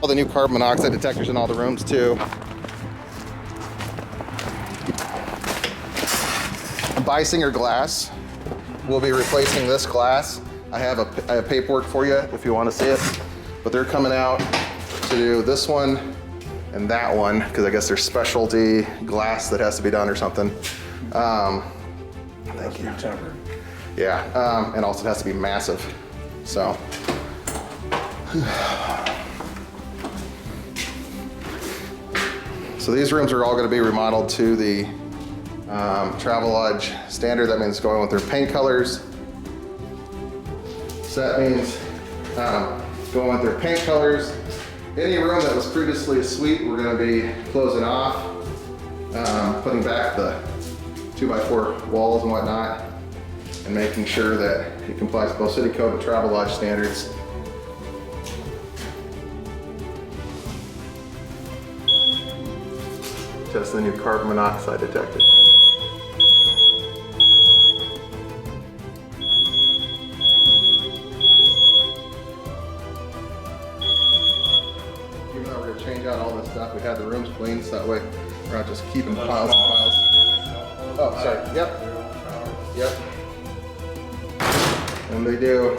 All the new carbon monoxide detectors in all the rooms too. Beisinger glass. We'll be replacing this glass. I have paperwork for you if you want to see it. But they're coming out to do this one and that one because I guess there's specialty glass that has to be done or something. Thank you. Yeah, and also it has to be massive. So. So these rooms are all going to be remodeled to the Travelodge standard. That means going with their paint colors. So that means going with their paint colors. Any room that was previously a suite, we're going to be closing off, putting back the 2x4 walls and whatnot, and making sure that it complies with both city code and Travelodge standards. Test the new carbon monoxide detector. Even though we're going to change out all this stuff, we had the rooms clean so that way we're not just keeping piles and piles. Oh, sorry. Yep. Yep. And they do.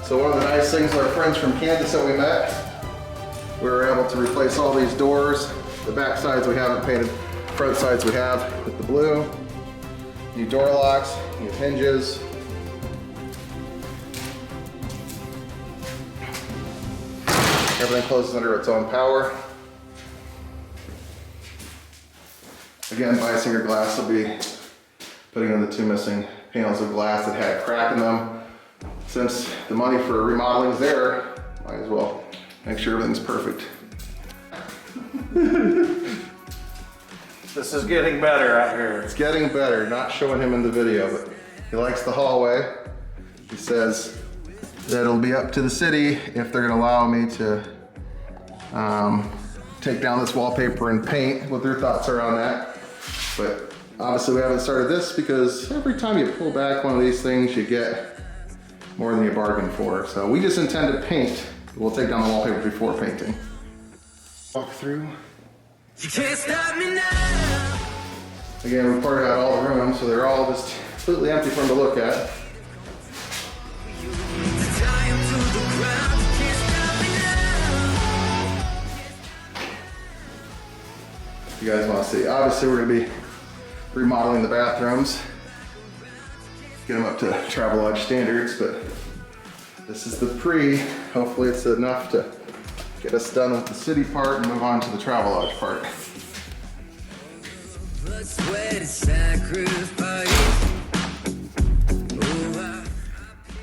So one of the nice things, our friends from Kansas that we met, we were able to replace all these doors. The back sides we haven't painted, front sides we have with the blue. New door locks, new hinges. Everything closes under its own power. Again, Beisinger glass will be putting in the 2 missing panels of glass that had a crack in them. Since the money for remodeling is there, might as well make sure everything's perfect. This is getting better out here. It's getting better, not showing him in the video, but he likes the hallway. He says that it'll be up to the city if they're gonna allow me to take down this wallpaper and paint, what their thoughts are on that. But obviously we haven't started this because every time you pull back one of these things, you get more than you bargained for. So we just intend to paint. We'll take down the wallpaper before painting. Walk through. You can't stop me now. Again, we poured out all the rooms, so they're all just completely empty for them to look at. You guys want to see? Obviously, we're going to be remodeling the bathrooms, get them up to Travelodge standards, but this is the pre. Hopefully, it's enough to get us done with the city part and move on to the Travelodge part.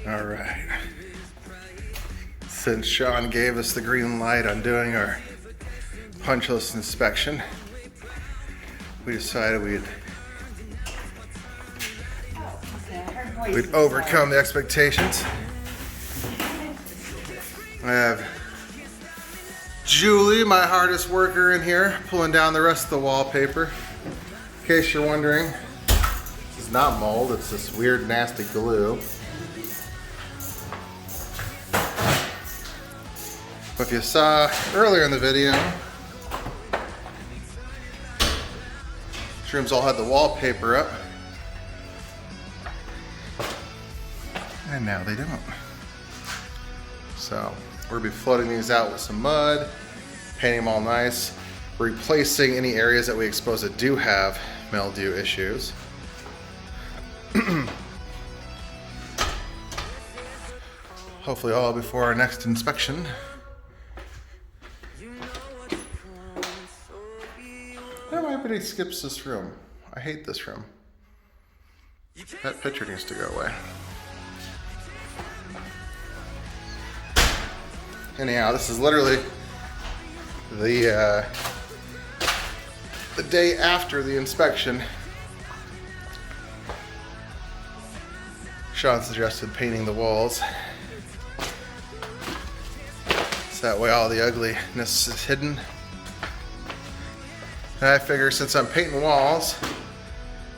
All right. Since Sean gave us the green light on doing our punch list inspection, we decided we'd overcome the expectations. I have Julie, my hardest worker in here, pulling down the rest of the wallpaper. In case you're wondering, this is not mold, it's this weird nasty glue. If you saw earlier in the video, these rooms all had the wallpaper up, and now they don't. So we'll be flooding these out with some mud, painting them all nice, replacing any areas that we expose that do have mildew issues. Hopefully all before our next inspection. Everybody skips this room. I hate this room. That picture needs to go away. Anyhow, this is literally the day after the inspection. Sean suggested painting the walls, so that way all the ugliness is hidden. And I figure since I'm painting walls,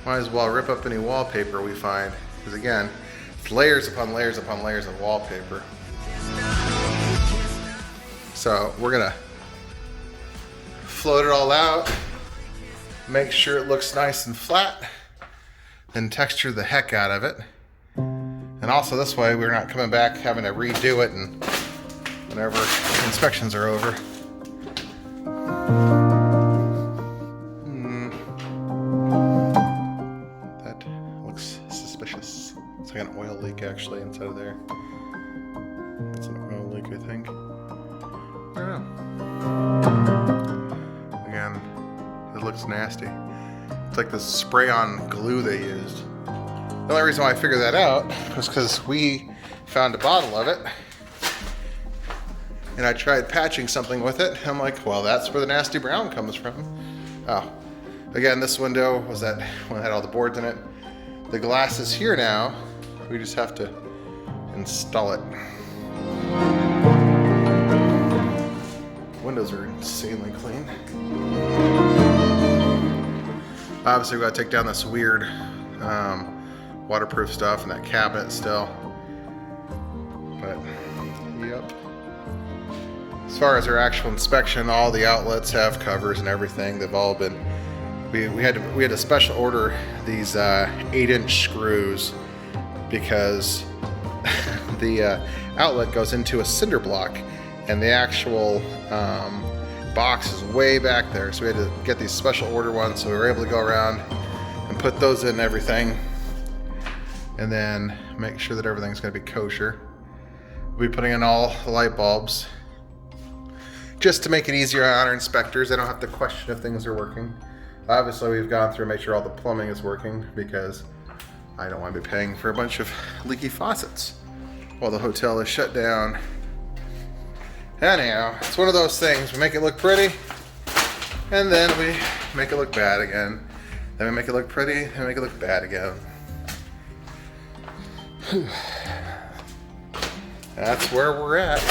might as well rip up any wallpaper we find, because again, it's layers upon layers upon layers of wallpaper. So we're gonna float it all out, make sure it looks nice and flat, then texture the heck out of it. And also this way we're not coming back having to redo it and whenever inspections are over. That looks suspicious. It's like an oil leak actually inside of there. It's an oil leak, I think. I don't know. Again, it looks nasty. It's like the spray-on glue they used. The only reason why I figured that out was because we found a bottle of it and I tried patching something with it. I'm like, well, that's where the nasty brown comes from. Oh, again, this window was that one that had all the boards in it. The glass is here now. We just have to install it. Windows are insanely clean. Obviously, we gotta take down this weird waterproof stuff and that cabinet still. But, yep. As far as our actual inspection, all the outlets have covers and everything. They've all been. We had to special order these 8-inch screws because the outlet goes into a cinder block and the actual box is way back there. So we had to get these special order ones so we were able to go around and put those in everything and then make sure that everything's going to be kosher. We'll be putting in all the light bulbs just to make it easier on our inspectors. They don't have to question if things are working. Obviously, we've gone through and made sure all the plumbing is working because I don't want to be paying for a bunch of leaky faucets while the hotel is shut down. Anyhow, it's one of those things. We make it look pretty, and then we make it look bad again. Then we make it look pretty, and make it look bad again. That's where we're at.